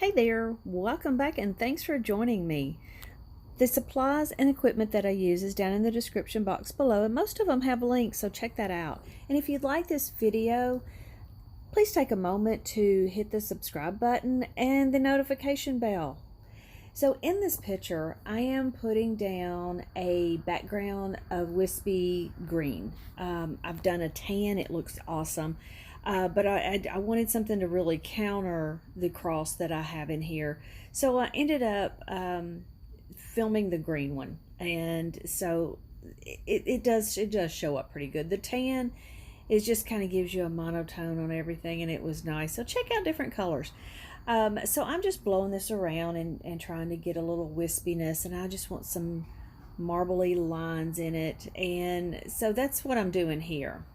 Hey there, welcome back and thanks for joining me. The supplies and equipment that I use is down in the description box below, and most of them have links, so check that out. And if you'd like this video, please take a moment to hit the subscribe button and the notification bell. So in this picture, I am putting down a background of wispy green. I've done a tan, it looks awesome. But I wanted something to really counter the cross that I have in here. So I ended up filming the green one. And so it does show up pretty good. The tan is just kind of gives you a monotone on everything, and it was nice. So check out different colors. So I'm just blowing this around and trying to get a little wispiness, and I just want some marbly lines in it. And so that's what I'm doing here.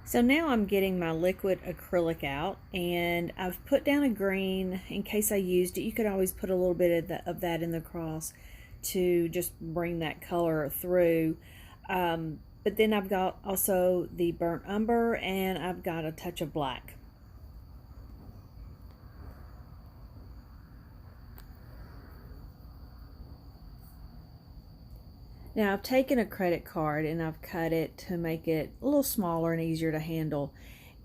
So now I'm getting my liquid acrylic out, and I've put down a green in case I used it. You could always put a little bit of that in the cross to just bring that color through. But then I've got also the burnt umber, and I've got a touch of black. Now I've taken a credit card and I've cut it to make it a little smaller and easier to handle.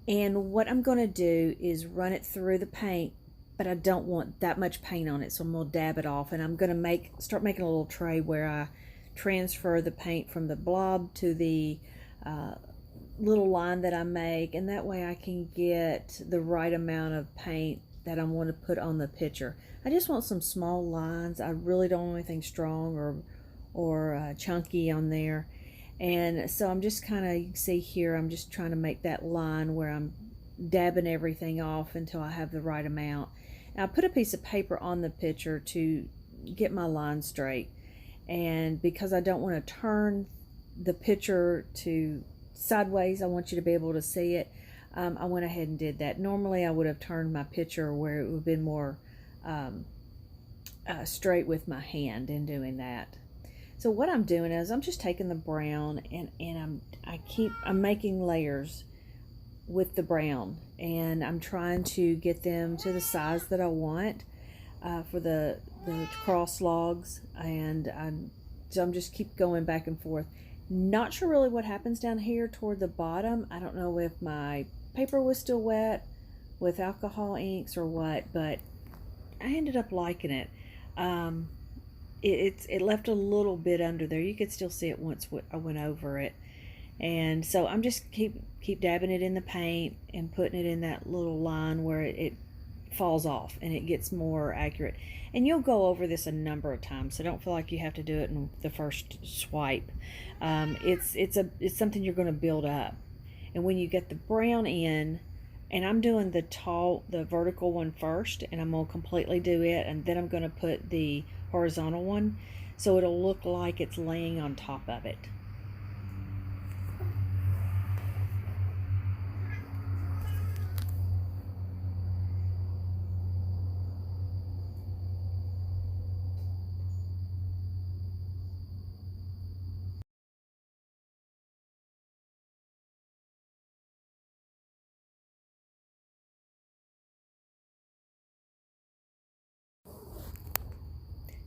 And what I'm going to do is run it through the paint, but I don't want that much paint on it, so I'm going to dab it off. And I'm going to start making a little tray where I transfer the paint from the blob to the little line that I make, and that way I can get the right amount of paint that I want to put on the picture. I just want some small lines. I really don't want anything strong or chunky on there. And so I'm just kind of, you can see here, I'm just trying to make that line where I'm dabbing everything off until I have the right amount. And I put a piece of paper on the picture to get my line straight. And because I don't want to turn the picture to sideways, I want you to be able to see it. I went ahead and did that. Normally I would have turned my picture where it would have been more straight with my hand in doing that. So what I'm doing is I'm just taking the brown and I'm making layers with the brown, and I'm trying to get them to the size that I want for the cross logs, and so I'm just keep going back and forth. Not sure really what happens down here toward the bottom. I don't know if my paper was still wet with alcohol inks or what, but I ended up liking it. It left a little bit under there. You could still see it once I went over it. And so I'm just keep dabbing it in the paint and putting it in that little line where it falls off and it gets more accurate. And you'll go over this a number of times, so don't feel like you have to do it in the first swipe. It's something you're going to build up. And when you get the brown in, and I'm doing the vertical one first, and I'm going to completely do it, and then I'm going to put the horizontal one, so it'll look like it's laying on top of it.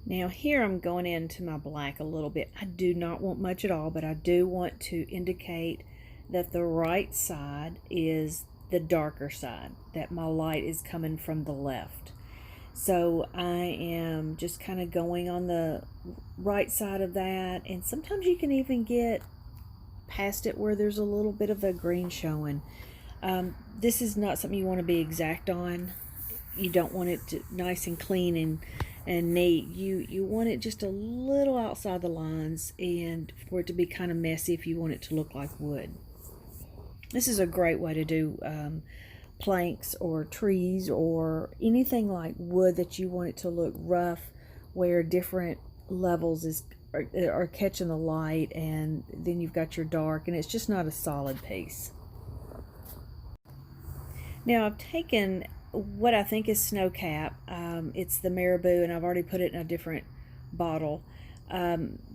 Now here I'm going into my black a little bit. I do not want much at all, but I do want to indicate that the right side is the darker side, that my light is coming from the left. So I am just kind of going on the right side of that, and sometimes you can even get past it where there's a little bit of a green showing. This is not something you want to be exact on. You don't want it to, nice and clean and neat. You want it just a little outside the lines, and for it to be kind of messy if you want it to look like wood. This is a great way to do planks or trees or anything like wood that you want it to look rough, where different levels are catching the light, and then you've got your dark, and it's just not a solid piece. Now I've taken what I think is Snowcap. It's the Marabu, and I've already put it in a different bottle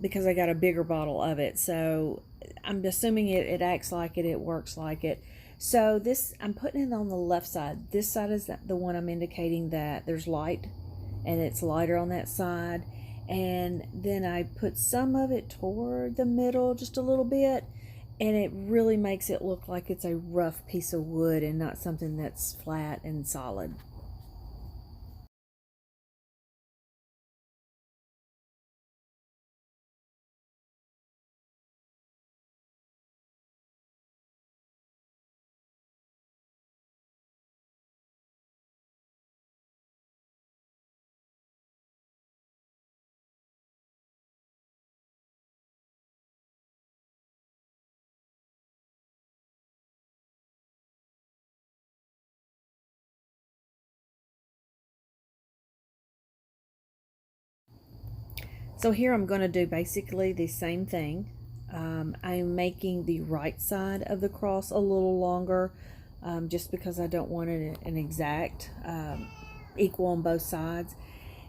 because I got a bigger bottle of it. So I'm assuming it acts like it works like it. So this, I'm putting it on the left side. This side is the one I'm indicating that there's light, and it's lighter on that side. And then I put some of it toward the middle just a little bit, and it really makes it look like it's a rough piece of wood and not something that's flat and solid. So here I'm going to do basically the same thing. I'm making the right side of the cross a little longer, just because I don't want it an exact equal on both sides.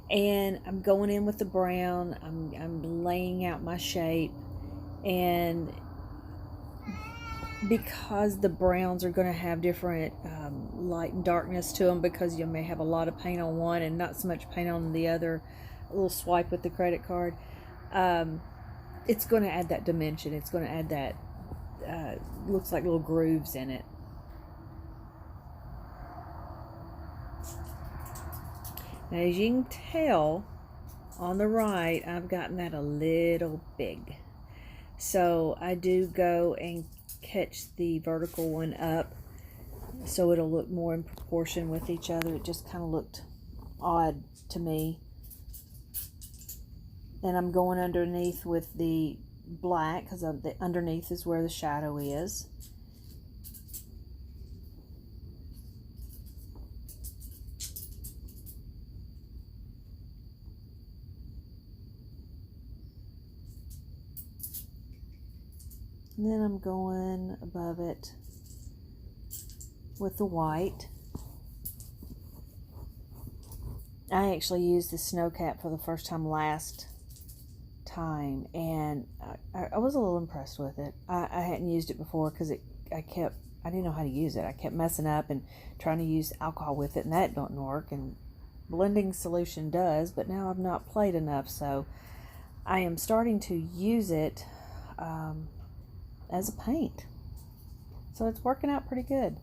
And I'm going in with the brown. I'm laying out my shape, and because the browns are going to have different light and darkness to them, because you may have a lot of paint on one and not so much paint on the other, a little swipe with the credit card, it's going to add that dimension. It's going to add that looks like little grooves in it. Now, as you can tell on the right, I've gotten that a little big, so I do go and catch the vertical one up so it'll look more in proportion with each other. It just kind of looked odd to me. And I'm going underneath with the black, because the underneath is where the shadow is. And then I'm going above it with the white. I actually used the Stonecoat for the first time last time, and I was a little impressed with it. I hadn't used it before because I didn't know how to use it. I kept messing up and trying to use alcohol with it, and that don't work, and blending solution does, but now I've not played enough, so I am starting to use it as a paint. So it's working out pretty good.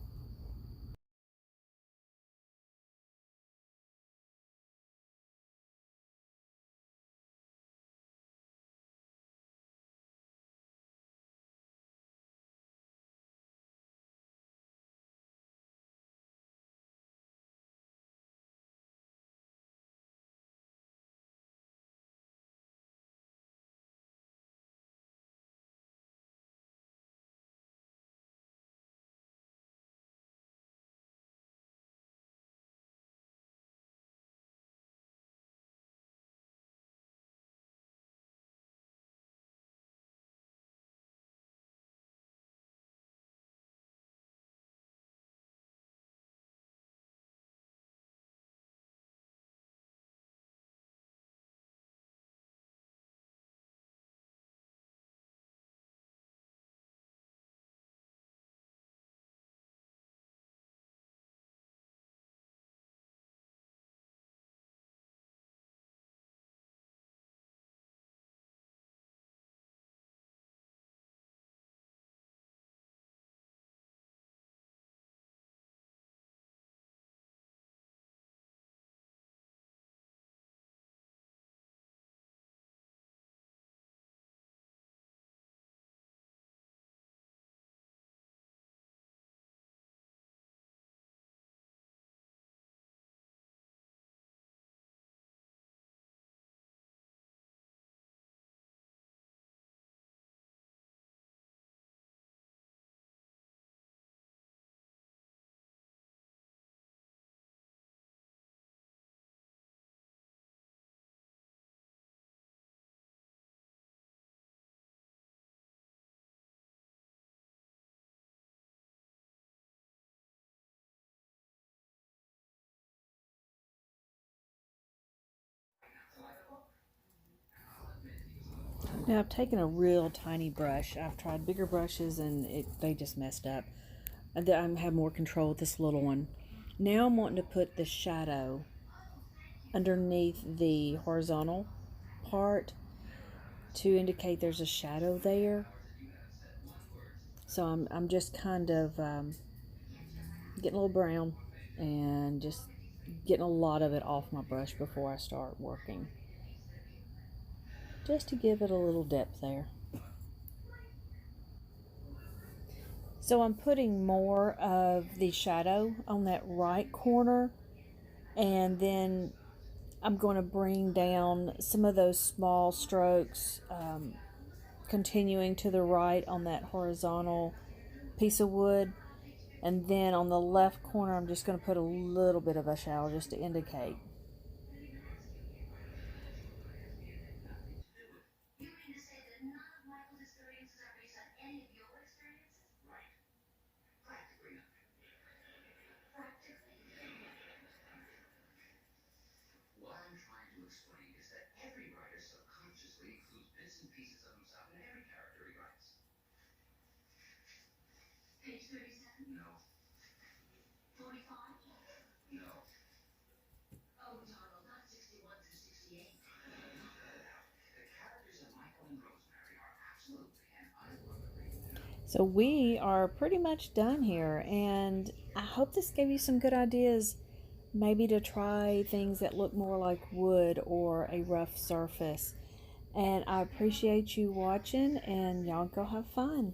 Now I've taken a real tiny brush. I've tried bigger brushes and they just messed up. I have more control with this little one. Now I'm wanting to put the shadow underneath the horizontal part to indicate there's a shadow there. So I'm just kind of getting a little brown and just getting a lot of it off my brush before I start working, just to give it a little depth there. So I'm putting more of the shadow on that right corner, and then I'm going to bring down some of those small strokes, continuing to the right on that horizontal piece of wood. And then on the left corner, I'm just going to put a little bit of a shadow just to indicate. So we are pretty much done here, and I hope this gave you some good ideas, maybe to try things that look more like wood or a rough surface. And I appreciate you watching, and y'all go have fun.